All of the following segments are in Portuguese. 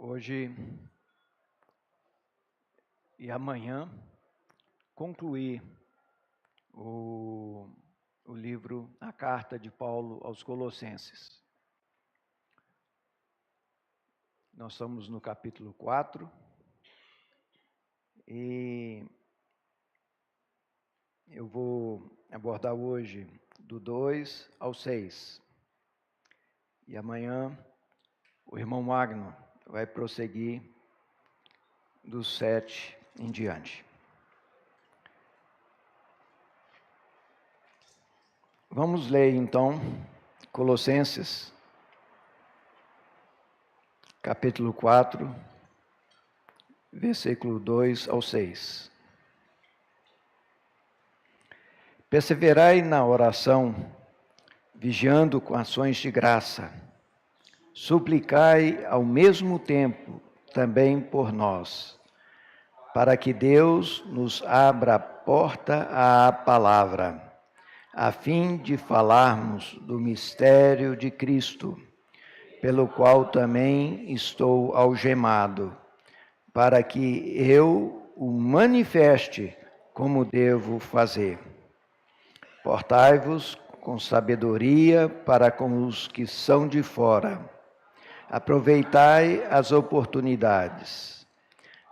Hoje e amanhã concluir o livro, a carta de Paulo aos Colossenses. Nós estamos no capítulo 4 e eu vou abordar hoje do 2 ao 6. E amanhã o irmão Magno vai prosseguir do 7 em diante. Vamos ler então Colossenses, capítulo 4, versículo 2 ao 6. Perseverai na oração, vigiando com ações de graça. Suplicai ao mesmo tempo também por nós, para que Deus nos abra a porta à palavra, a fim de falarmos do mistério de Cristo, pelo qual também estou algemado, para que eu o manifeste como devo fazer. Portai-vos com sabedoria para com os que são de fora. Aproveitai as oportunidades.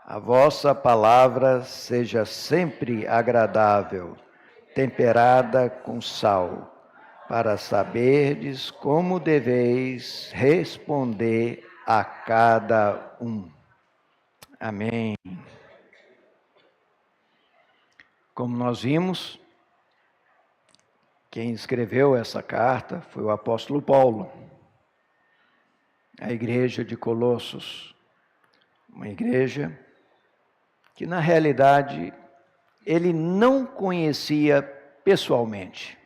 A vossa palavra seja sempre agradável, temperada com sal, para saberdes como deveis responder a cada um. Amém. Como nós vimos, quem escreveu essa carta foi o apóstolo Paulo, a igreja de Colossos, uma igreja que na realidade ele não conhecia pessoalmente,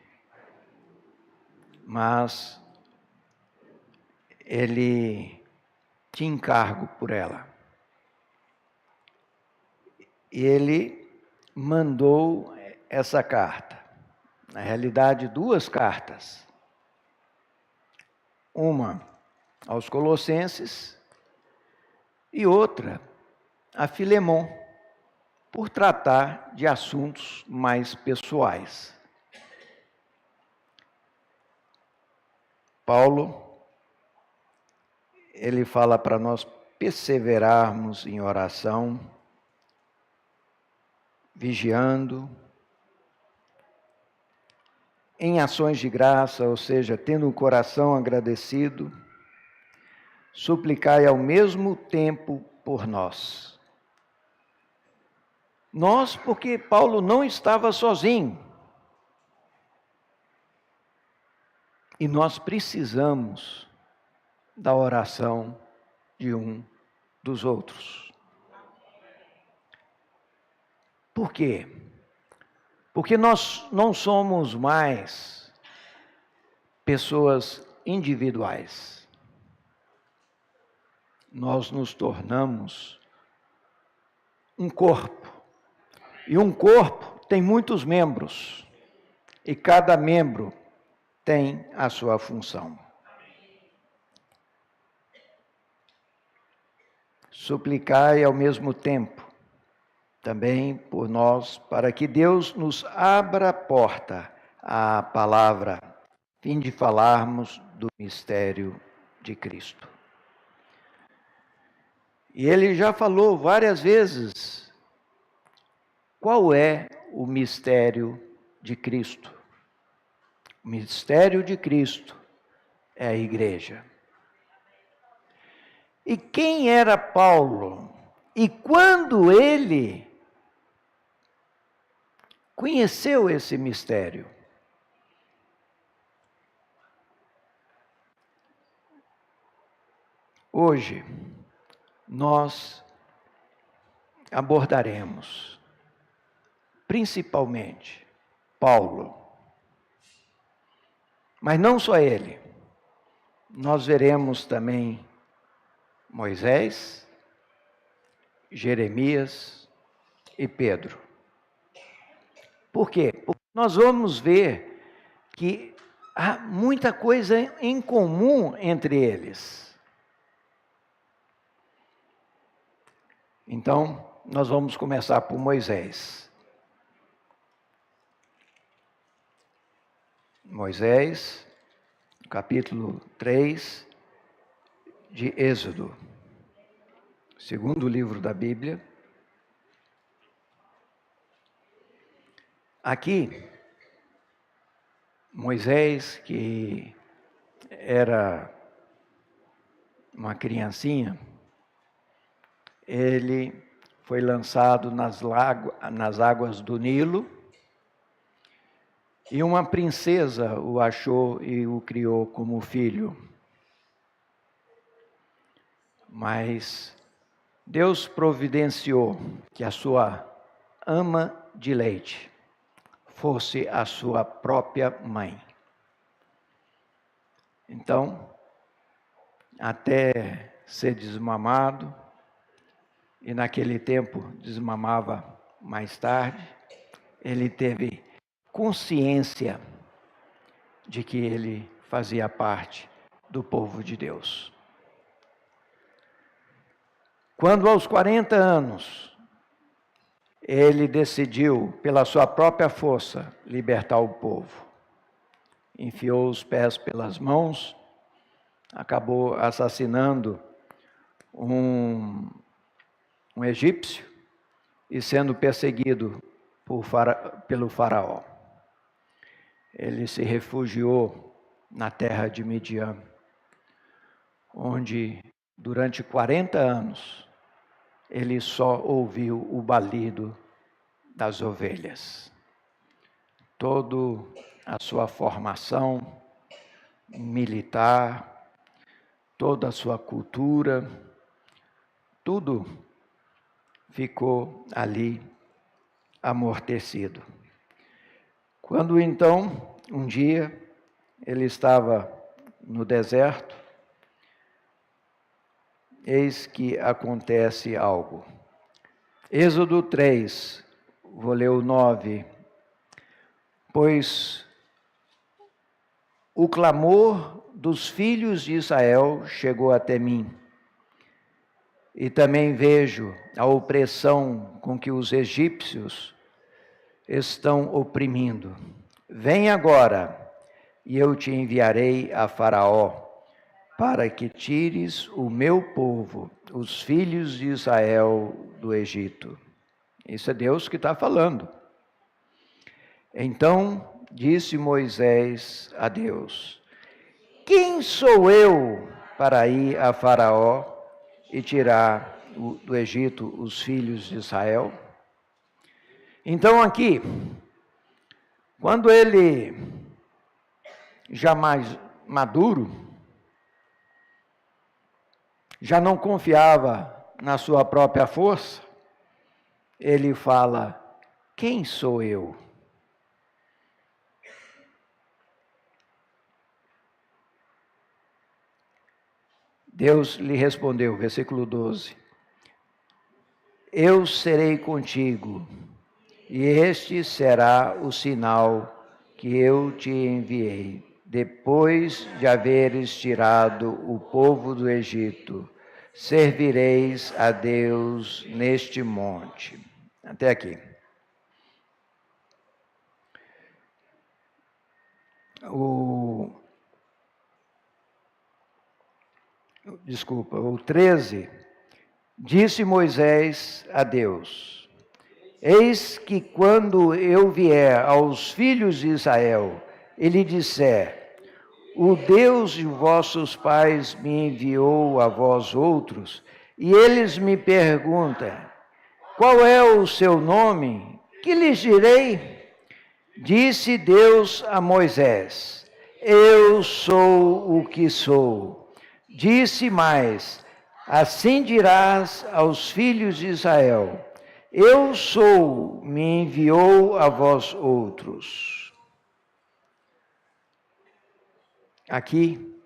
mas ele tinha encargo por ela. Ele mandou essa carta, na realidade 2 cartas, uma aos Colossenses e outra a Filemon, por tratar de assuntos mais pessoais. Paulo, ele fala para nós perseverarmos em oração, vigiando, em ações de graça, ou seja, tendo o coração agradecido, suplicai ao mesmo tempo por nós. Nós, porque Paulo não estava sozinho. E nós precisamos da oração de um dos outros. Por quê? Porque nós não somos mais pessoas individuais. Nós nos tornamos um corpo. E um corpo tem muitos membros. E cada membro tem a sua função. Suplicai ao mesmo tempo também por nós, para que Deus nos abra a porta à palavra, a fim de falarmos do mistério de Cristo. E ele já falou várias vezes qual é o mistério de Cristo. O mistério de Cristo é a igreja. E quem era Paulo? E quando ele conheceu esse mistério? Hoje, nós abordaremos, principalmente, Paulo. Mas não só ele. Nós veremos também Moisés, Jeremias e Pedro. Por quê? Porque nós vamos ver que há muita coisa em comum entre eles. Então, nós vamos começar por Moisés. Moisés, capítulo 3 de Êxodo, segundo livro da Bíblia. Aqui, Moisés, que era uma criancinha, ele foi lançado nas águas do Nilo, e uma princesa o achou e o criou como filho. Mas Deus providenciou que a sua ama de leite fosse a sua própria mãe. Então, até ser desmamado, e naquele tempo desmamava mais tarde, ele teve consciência de que ele fazia parte do povo de Deus. Quando aos 40 anos, ele decidiu, pela sua própria força, libertar o povo. Enfiou os pés pelas mãos, acabou assassinando um egípcio e sendo perseguido pelo faraó. Ele se refugiou na terra de Midian, onde durante 40 anos ele só ouviu o balido das ovelhas. Toda a sua formação militar, toda a sua cultura, tudo ficou ali amortecido. Quando então, um dia, ele estava no deserto, eis que acontece algo. Êxodo 3, vou ler o 9. Pois o clamor dos filhos de Israel chegou até mim, e também vejo a opressão com que os egípcios estão oprimindo. Vem agora, e eu te enviarei a Faraó, para que tires o meu povo, os filhos de Israel, do Egito. Isso é Deus que está falando. Então disse Moisés a Deus: quem sou eu para ir a Faraó e tirar do Egito os filhos de Israel? Então aqui, quando ele, já mais maduro, já não confiava na sua própria força, ele fala: quem sou eu? Deus lhe respondeu, versículo 12: eu serei contigo, e este será o sinal que eu te enviei, depois de haveres tirado o povo do Egito. Servireis a Deus neste monte. Até aqui. O 13, disse Moisés a Deus: eis que quando eu vier aos filhos de Israel, e lhe disser: o Deus de vossos pais me enviou a vós outros, e eles me perguntam: qual é o seu nome? Que lhes direi? Disse Deus a Moisés: eu sou o que sou. Disse mais: assim dirás aos filhos de Israel: eu sou, me enviou a vós outros. Aqui,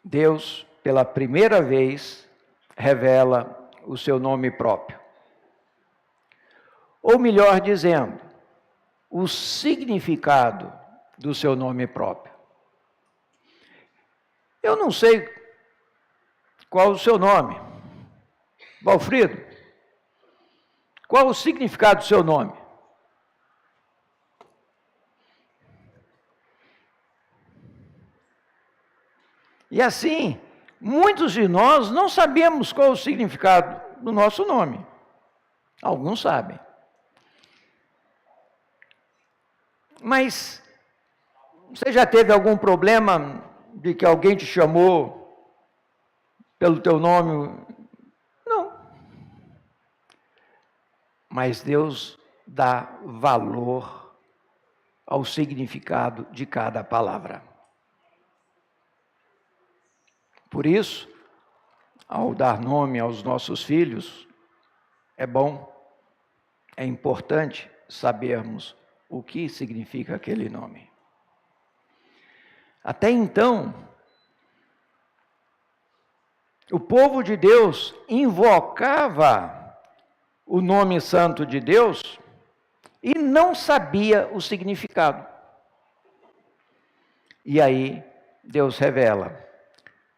Deus, pela primeira vez, revela o seu nome próprio. Ou melhor dizendo, o significado do seu nome próprio. Eu não sei qual o seu nome, Valfrido, qual o significado do seu nome? E assim, muitos de nós não sabemos qual o significado do nosso nome. Alguns sabem. Mas você já teve algum problema de que alguém te chamou pelo teu nome? Não. Mas Deus dá valor ao significado de cada palavra. Por isso, ao dar nome aos nossos filhos, é bom, é importante sabermos o que significa aquele nome. Até então, o povo de Deus invocava o nome santo de Deus e não sabia o significado. E aí, Deus revela: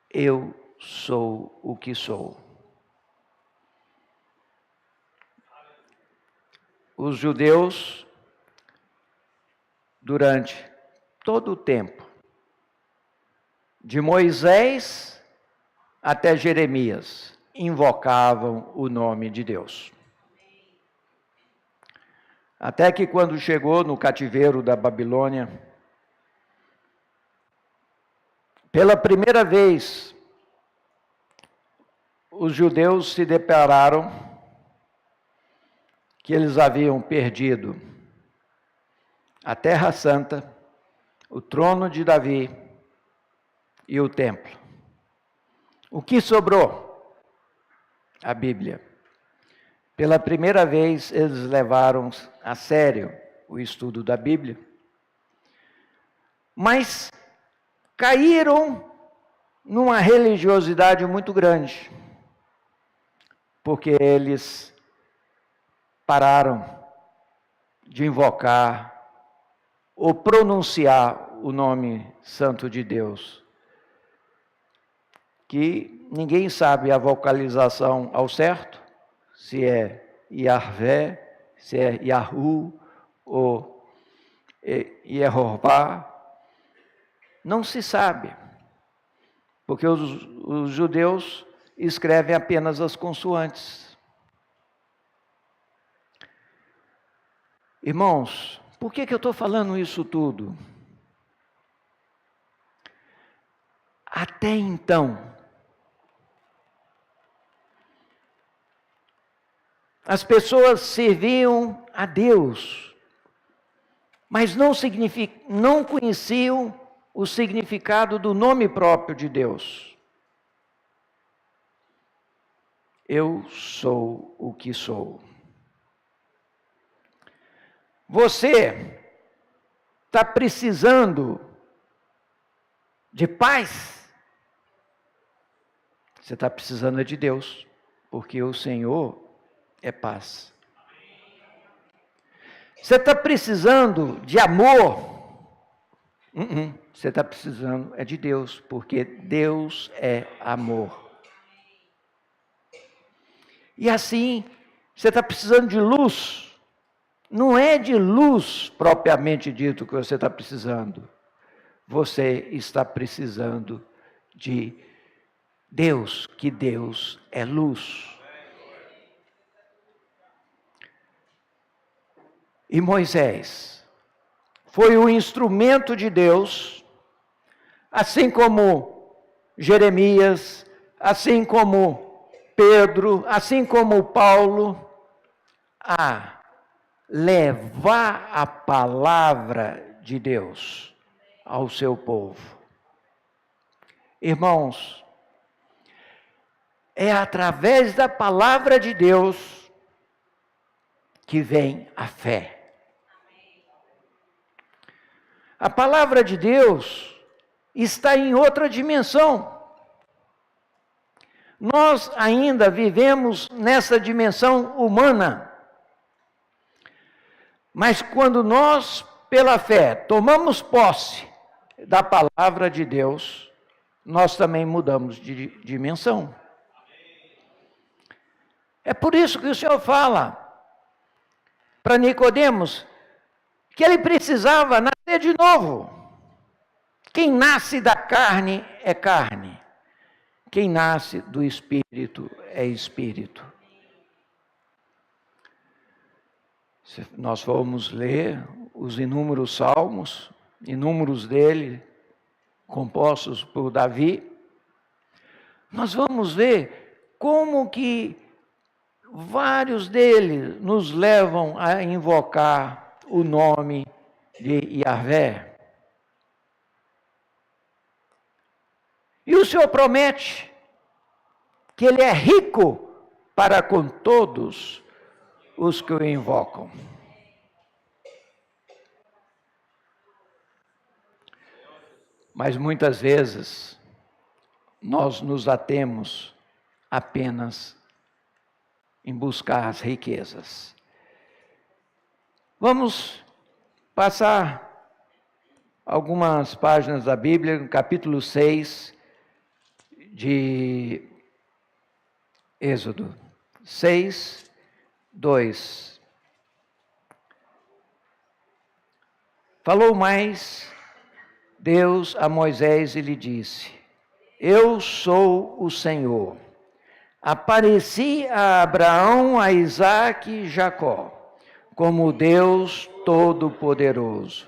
eu sou o que sou. Os judeus, durante todo o tempo, de Moisés até Jeremias, invocavam o nome de Deus. Até que quando chegou no cativeiro da Babilônia, pela primeira vez, os judeus se depararam que eles haviam perdido a Terra Santa, o trono de Davi e o templo. O que sobrou? A Bíblia. Pela primeira vez, eles levaram a sério o estudo da Bíblia, mas caíram numa religiosidade muito grande, porque eles pararam de invocar ou pronunciar o nome santo de Deus, que ninguém sabe a vocalização ao certo, se é Yahvé, se é Yahu ou Yehová, não se sabe, porque os judeus escrevem apenas as consoantes. Irmãos, por que eu estou falando isso tudo? Até então, as pessoas serviam a Deus, mas não conheciam o significado do nome próprio de Deus. Eu sou o que sou. Você está precisando de paz? Você está precisando de Deus, porque o Senhor é paz. Você está precisando de amor? Você está precisando de Deus, porque Deus é amor. E assim, você está precisando de luz. Não é de luz propriamente dito que você está precisando. Você está precisando de Deus, que Deus é luz. E Moisés foi o instrumento de Deus, assim como Jeremias, assim como Pedro, assim como Paulo, a levar a palavra de Deus ao seu povo. Irmãos, é através da palavra de Deus que vem a fé. A palavra de Deus está em outra dimensão. Nós ainda vivemos nessa dimensão humana. Mas quando nós, pela fé, tomamos posse da palavra de Deus, nós também mudamos de dimensão. É por isso que o Senhor fala para Nicodemos que ele precisava nascer de novo. Quem nasce da carne é carne. Quem nasce do Espírito é Espírito. Se nós formos ler os inúmeros salmos, inúmeros dele, compostos por Davi, nós vamos ver como que vários deles nos levam a invocar o nome de Yahvé. E o Senhor promete que Ele é rico para com todos os que o invocam. Mas muitas vezes nós nos atemos apenas em buscar as riquezas. Vamos passar algumas páginas da Bíblia, no capítulo 6 de Êxodo. 6, 2. Falou mais Deus a Moisés e lhe disse: Eu sou o Senhor. Apareci a Abraão, a Isaque e Jacó, como Deus Todo-Poderoso,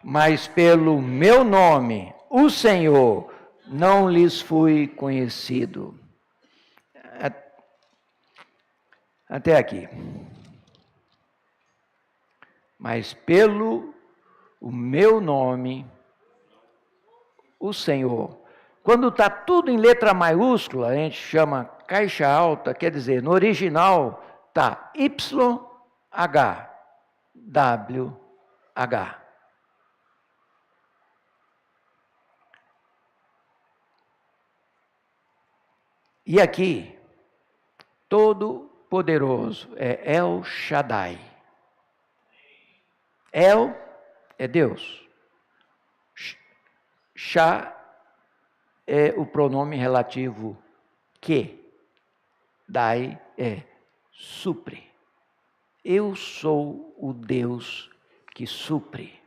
mas pelo meu nome, o Senhor, não lhes fui conhecido. Até aqui. Mas pelo o meu nome, o Senhor. Quando está tudo em letra maiúscula, a gente chama caixa alta, quer dizer, no original está YHWH. E aqui, todo-poderoso é El Shaddai. El é Deus. Shá é o pronome relativo que. Dai é supre. Eu sou o Deus que supre.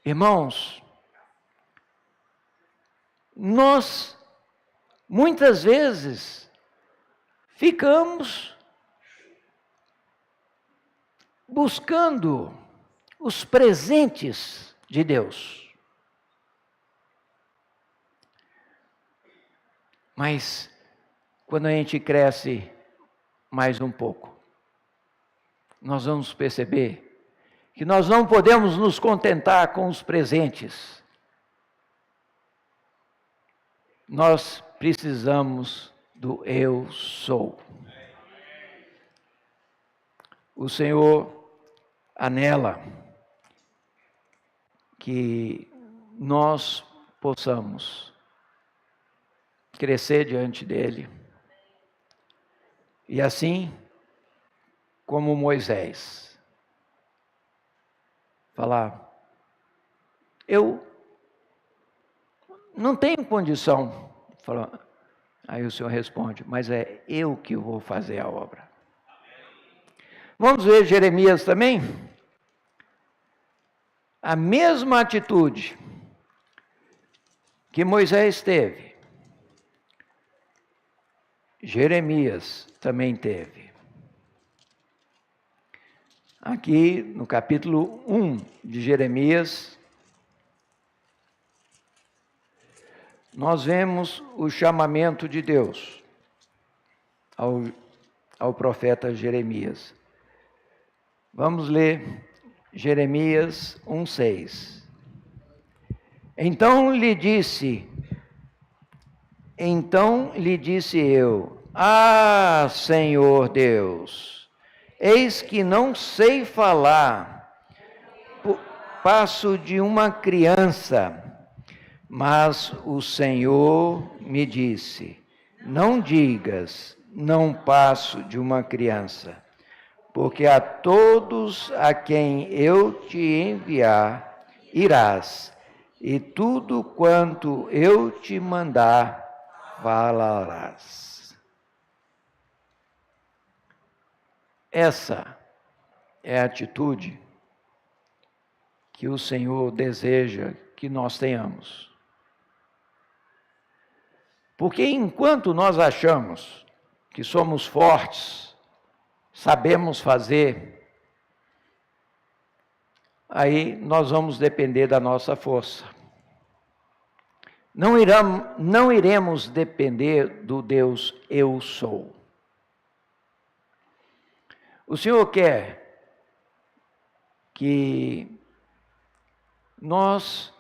Irmãos, nós muitas vezes ficamos buscando os presentes de Deus. Mas quando a gente cresce mais um pouco, nós vamos perceber que nós não podemos nos contentar com os presentes. Nós precisamos do eu sou. O Senhor anela que nós possamos crescer diante dele. E assim como Moisés, falar, eu não tenho condição. Aí o Senhor responde, mas é eu que vou fazer a obra. Vamos ver Jeremias também? A mesma atitude que Moisés teve, Jeremias também teve. Aqui no capítulo 1 de Jeremias, nós vemos o chamamento de Deus ao profeta Jeremias. Vamos ler Jeremias 1:6. Então lhe disse eu, Senhor Deus, eis que não sei falar, passo de uma criança. Mas o Senhor me disse, não digas, não passo de uma criança, porque a todos a quem eu te enviar, irás, e tudo quanto eu te mandar, falarás. Essa é a atitude que o Senhor deseja que nós tenhamos. Porque enquanto nós achamos que somos fortes, sabemos fazer, aí nós vamos depender da nossa força. Não iremos depender do Deus eu sou. O Senhor quer que nós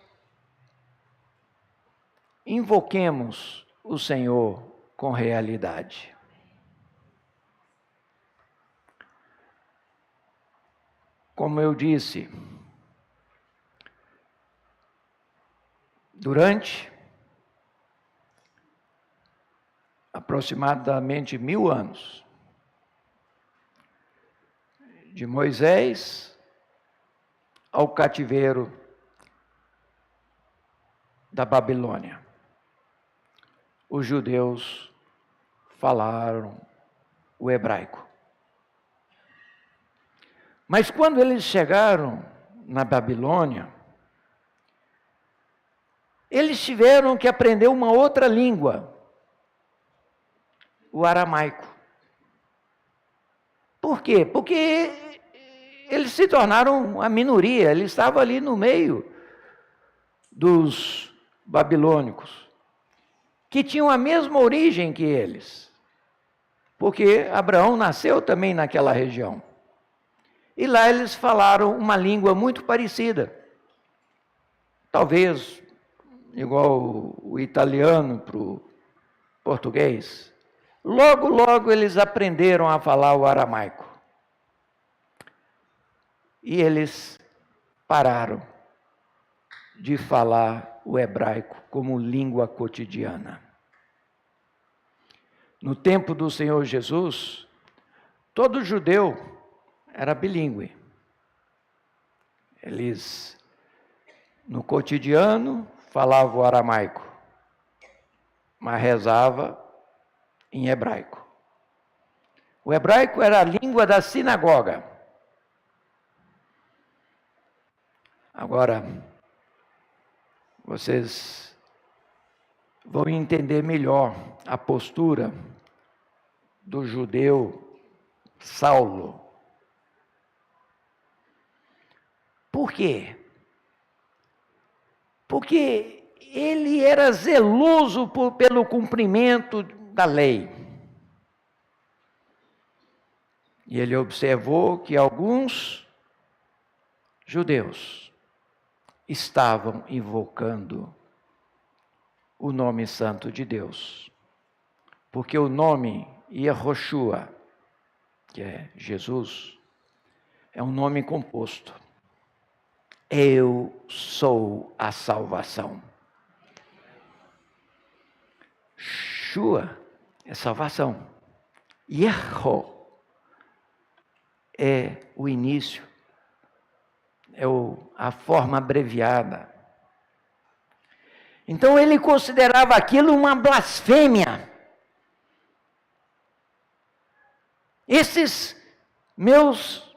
invoquemos o Senhor com realidade. Como eu disse, durante aproximadamente 1000 anos, de Moisés ao cativeiro da Babilônia, os judeus falaram o hebraico. Mas quando eles chegaram na Babilônia, eles tiveram que aprender uma outra língua, o aramaico. Por quê? Porque eles se tornaram a minoria, eles estavam ali no meio dos babilônicos, que tinham a mesma origem que eles, porque Abraão nasceu também naquela região. E lá eles falaram uma língua muito parecida, talvez igual o italiano para o português. Logo eles aprenderam a falar o aramaico. E eles pararam de falar o hebraico como língua cotidiana. No tempo do Senhor Jesus, todo judeu era bilíngue. Eles, no cotidiano, falavam o aramaico, mas rezava em hebraico. O hebraico era a língua da sinagoga. Agora, vocês vão entender melhor a postura do judeu Saulo. Por quê? Porque ele era zeloso pelo cumprimento da lei. E ele observou que alguns judeus estavam invocando o nome santo de Deus. Porque o nome Yehoshua, que é Jesus, é um nome composto. Eu sou a salvação. Shua é salvação. Yeho é o início, é a forma abreviada. Então ele considerava aquilo uma blasfêmia. Esses meus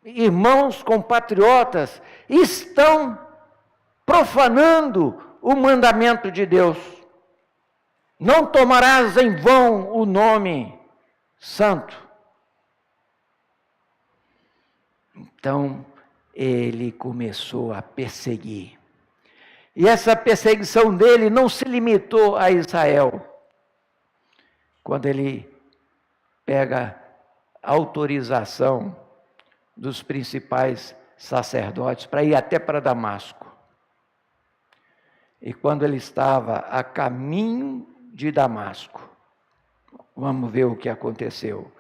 irmãos compatriotas estão profanando o mandamento de Deus. Não tomarás em vão o nome santo. Então, ele começou a perseguir. E essa perseguição dele não se limitou a Israel. Quando ele pega autorização dos principais sacerdotes para ir até para Damasco. E quando ele estava a caminho de Damasco, vamos ver o que aconteceu.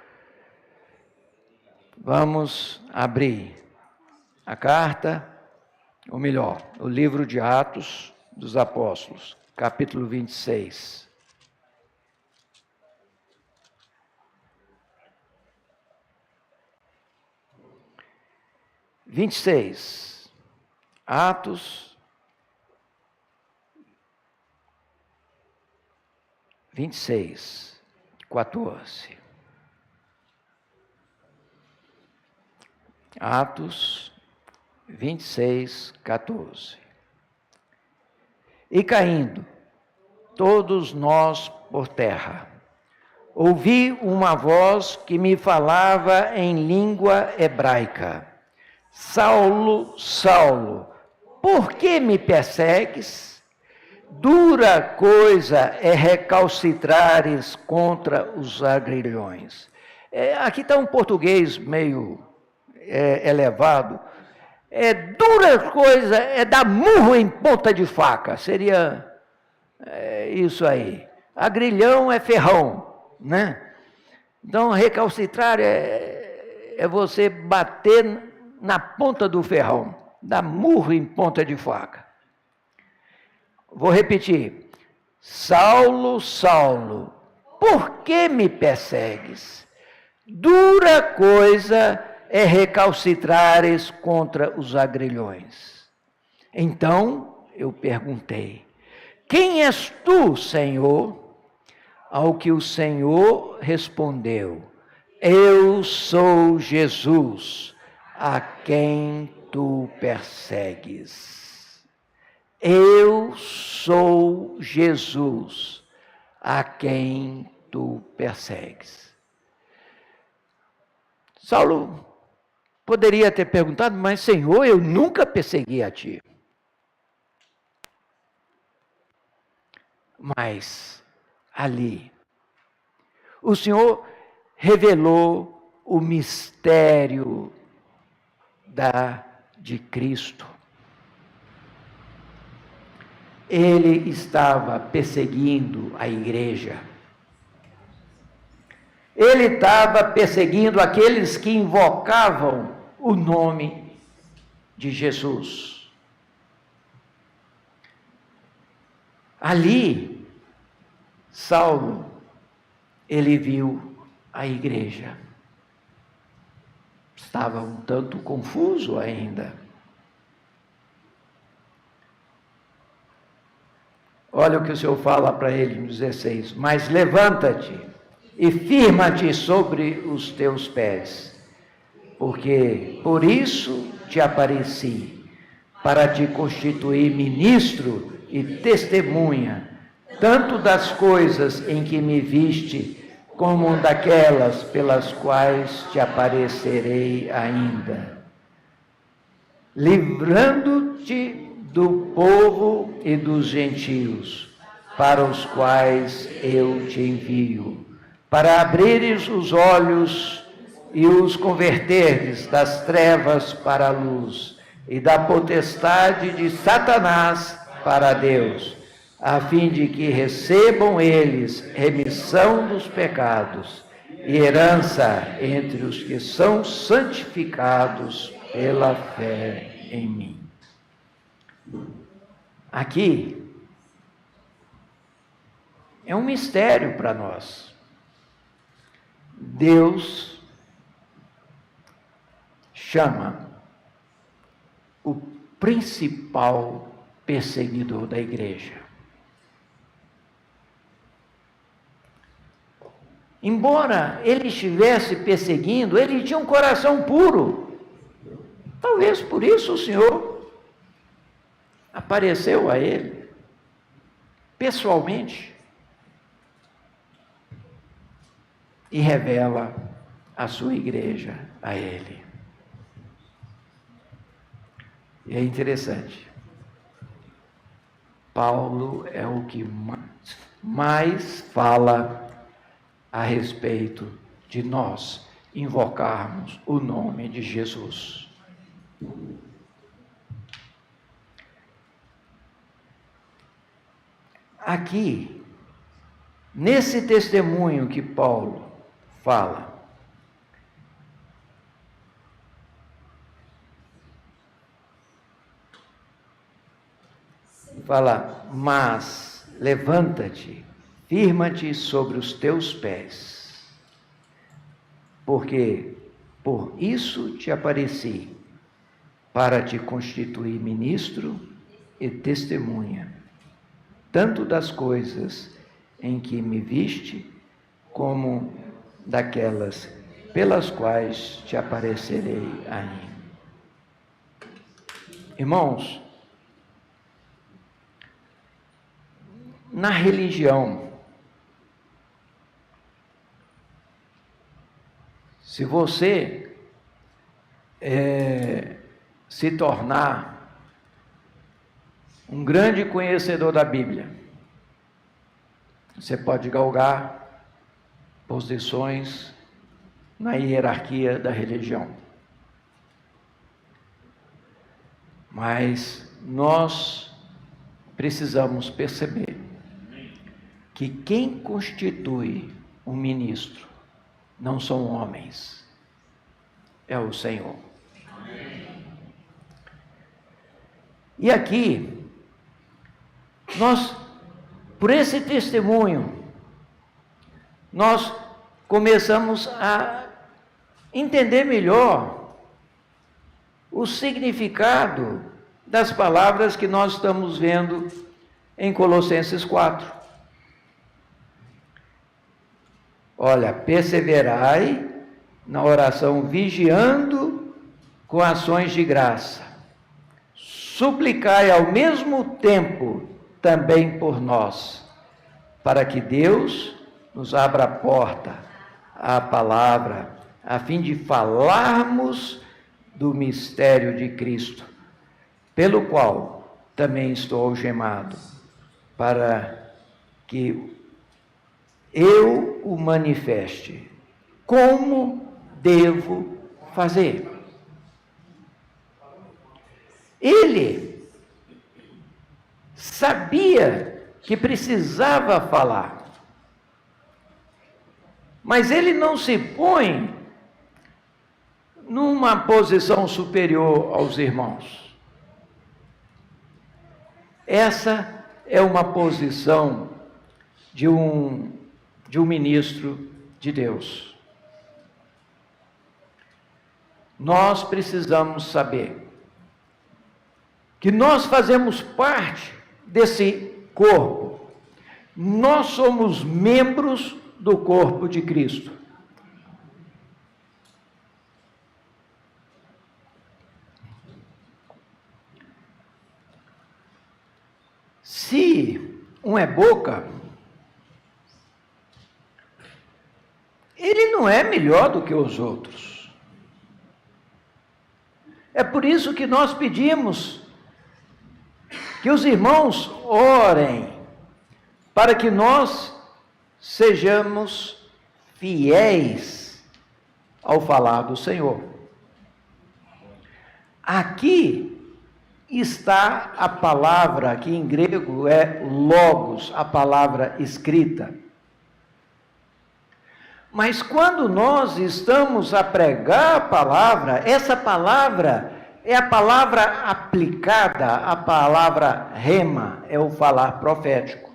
Vamos abrir a carta, ou melhor, o livro de Atos dos Apóstolos, capítulo 26. Atos 26, 14. Atos 26, 14. E caindo, todos nós por terra, ouvi uma voz que me falava em língua hebraica: Saulo, Saulo, por que me persegues? Dura coisa é recalcitrares contra os agrilhões. Aqui está um português meio elevado. Dura coisa é dar murro em ponta de faca. Seria isso aí. Agrilhão é ferrão, né? Então, recalcitrar é você bater na ponta do ferrão, dar murro em ponta de faca. Vou repetir. Saulo, Saulo, por que me persegues? Dura coisa é recalcitrares contra os agrilhões. Então eu perguntei: quem és tu, Senhor? Ao que o Senhor respondeu: eu sou Jesus, a quem tu persegues. Eu sou Jesus, a quem tu persegues. Saulo poderia ter perguntado: mas Senhor, eu nunca persegui a ti. Mas ali, o Senhor revelou o mistério de Cristo. Ele estava perseguindo a igreja. Ele estava perseguindo aqueles que invocavam o nome de Jesus. Ali, Saulo, ele viu a igreja. Estava um tanto confuso ainda. Olha o que o Senhor fala para ele no 16. Mas levanta-te e firma-te sobre os teus pés, porque por isso te apareci, para te constituir ministro e testemunha, tanto das coisas em que me viste, como daquelas pelas quais te aparecerei ainda, livrando-te do povo e dos gentios, para os quais eu te envio, para abrires os olhos e os converteres das trevas para a luz, e da potestade de Satanás para Deus, a fim de que recebam eles remissão dos pecados e herança entre os que são santificados pela fé em mim. Aqui é um mistério para nós. Deus chama o principal perseguidor da igreja. Embora ele estivesse perseguindo, ele tinha um coração puro. Talvez por isso o Senhor apareceu a ele, pessoalmente, e revela a sua igreja a ele. E é interessante. Paulo é o que mais fala a respeito de nós invocarmos o nome de Jesus. Aqui, nesse testemunho que Paulo fala, mas levanta-te, firma-te sobre os teus pés, porque por isso te apareci, para te constituir ministro e testemunha, tanto das coisas em que me viste, como daquelas pelas quais te aparecerei ainda. Irmãos, na religião, se você se tornar um grande conhecedor da Bíblia, você pode galgar posições na hierarquia da religião. Mas nós precisamos perceber que quem constitui um ministro não são homens, é o Senhor. E aqui, nós, por esse testemunho, nós começamos a entender melhor o significado das palavras que nós estamos vendo em Colossenses 4. Olha, perseverai na oração, vigiando com ações de graça. Suplicai ao mesmo tempo também por nós, para que Deus nos abra a porta à palavra, a fim de falarmos do mistério de Cristo, pelo qual também estou algemado, para que eu o manifeste. Como devo fazer? Ele sabia que precisava falar, mas ele não se põe numa posição superior aos irmãos. Essa é uma posição de um ministro de Deus. Nós precisamos saber que nós fazemos parte desse corpo. Nós somos membros do corpo de Cristo. Se um é boca, ele não é melhor do que os outros. É por isso que nós pedimos que os irmãos orem para que nós sejamos fiéis ao falar do Senhor. Aqui está a palavra, que em grego é logos, a palavra escrita. Mas quando nós estamos a pregar a palavra, essa palavra é a palavra aplicada, a palavra rema, é o falar profético.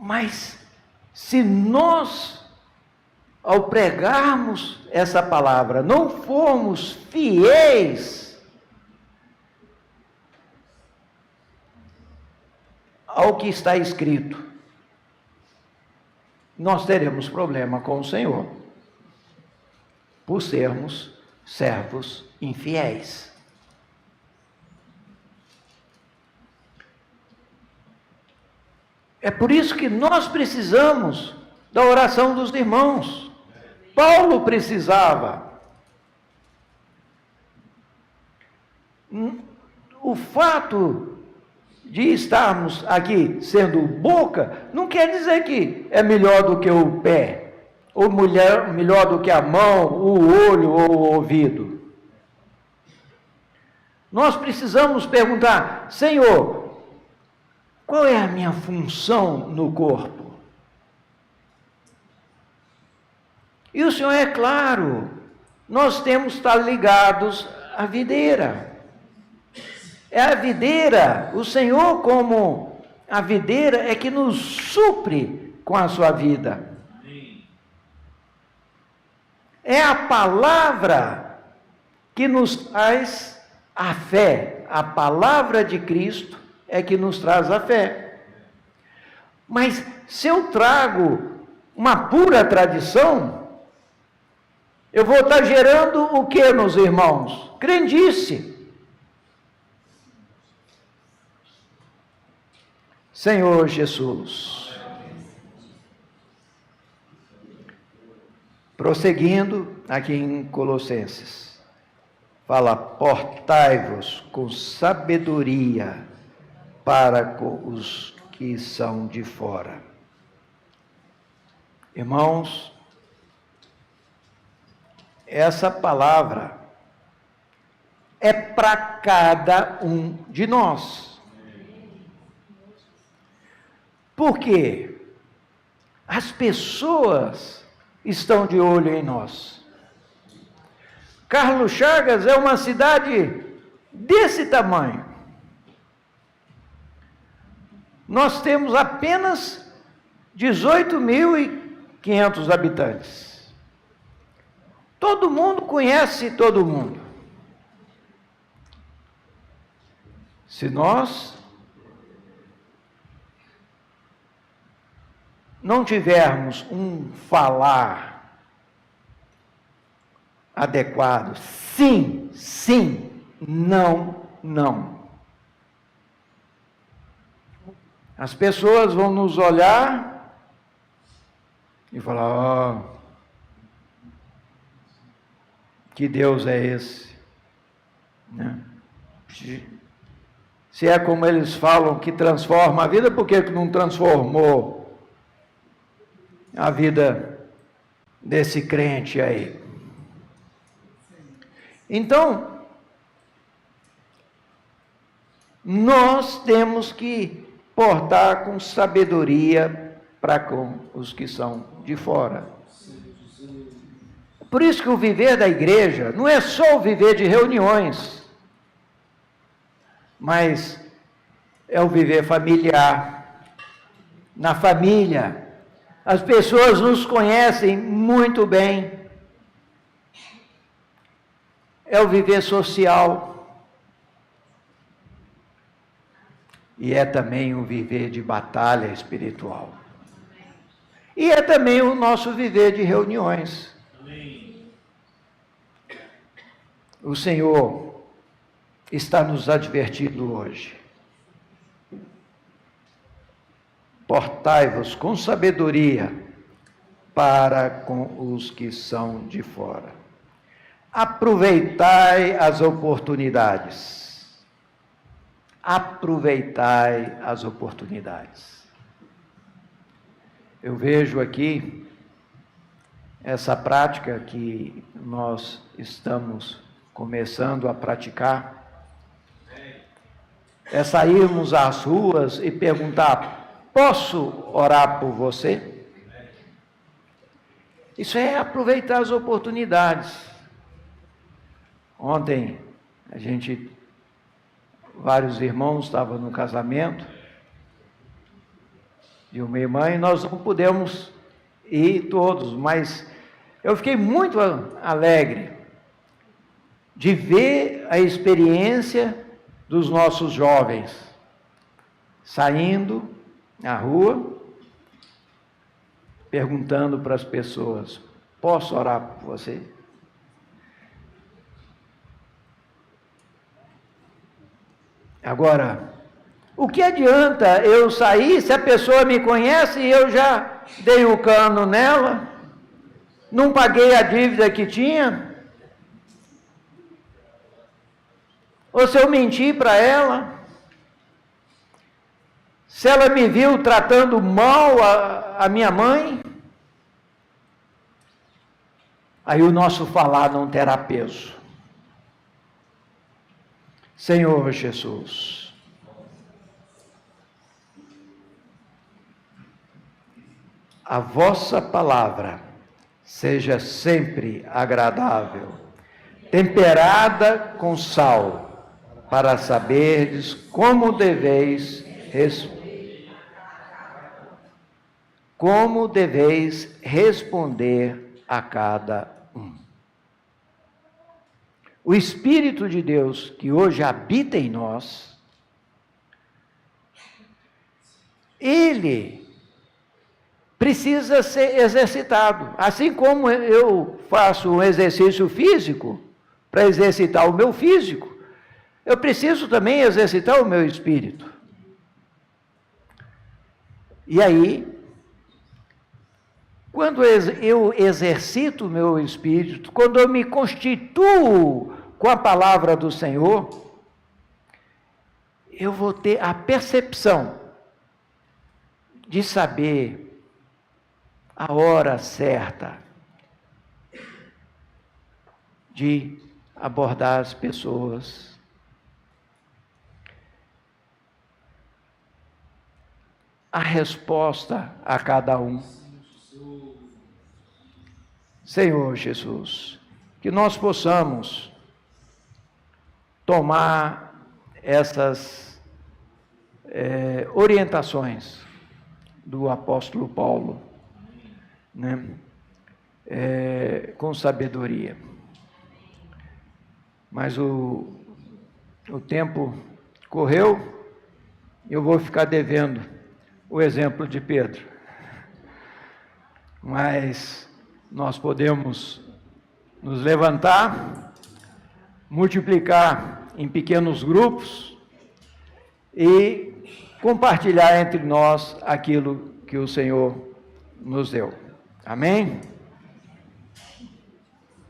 Mas se nós, ao pregarmos essa palavra, não formos fiéis ao que está escrito, nós teremos problema com o Senhor, por sermos servos infiéis. É por isso que nós precisamos da oração dos irmãos. Paulo precisava. O fato de estarmos aqui sendo boca, não quer dizer que é melhor do que o pé, ou melhor do que a mão, o olho ou o ouvido. Nós precisamos perguntar: Senhor, qual é a minha função no corpo? E o Senhor é claro, nós temos que estar ligados à videira. É a videira, o Senhor como a videira é que nos supre com a sua vida. É a palavra que nos traz a fé. A palavra de Cristo é que nos traz a fé. Mas se eu trago uma pura tradição, eu vou estar gerando o que, meus irmãos? Crendice. Senhor Jesus. Prosseguindo aqui em Colossenses, fala: portai-vos com sabedoria para com os que são de fora. Irmãos, essa palavra é para cada um de nós. Por quê? As pessoas estão de olho em nós. Carlos Chagas é uma cidade desse tamanho. Nós temos apenas 18.500 habitantes. Todo mundo conhece todo mundo. Se nós não tivermos um falar adequado, sim, sim, não, não, as pessoas vão nos olhar e falar: oh, que Deus é esse? Né? Se é como eles falam que transforma a vida, por que não transformou a vida desse crente aí? Então, nós temos que portar com sabedoria para com os que são de fora. Por isso que o viver da igreja não é só o viver de reuniões, mas é o viver familiar. Na família, as pessoas nos conhecem muito bem. É o viver social. E é também o viver de batalha espiritual. E é também o nosso viver de reuniões. O Senhor está nos advertindo hoje. Portai-vos com sabedoria para com os que são de fora. Aproveitai as oportunidades. Aproveitai as oportunidades. Eu vejo aqui essa prática que nós estamos começando a praticar, é sairmos às ruas e perguntar: posso orar por você? Isso é aproveitar as oportunidades. Ontem, vários irmãos estavam no casamento de uma irmã e nós não pudemos ir todos, mas eu fiquei muito alegre de ver a experiência dos nossos jovens saindo na rua, perguntando para as pessoas: posso orar por você? Agora, o que adianta eu sair se a pessoa me conhece e eu já dei o cano nela, não paguei a dívida que tinha? Ou se eu mentir para ela? Se ela me viu tratando mal a minha mãe? Aí o nosso falar não terá peso. Senhor Jesus, a vossa palavra seja sempre agradável, temperada com sal, para saberdes como deveis responder a cada um. O Espírito de Deus que hoje habita em nós ele precisa ser exercitado. Assim como eu faço um exercício físico para exercitar o meu físico, eu preciso também exercitar o meu espírito. E aí, quando eu exercito o meu espírito, quando eu me constituo com a palavra do Senhor, eu vou ter a percepção de saber a hora certa de abordar as pessoas. A resposta a cada um. Senhor Jesus, que nós possamos tomar essas orientações do apóstolo Paulo, né? Com sabedoria. Mas o tempo correu, eu vou ficar devendo o exemplo de Pedro. Mas nós podemos nos levantar, multiplicar em pequenos grupos e compartilhar entre nós aquilo que o Senhor nos deu. Amém?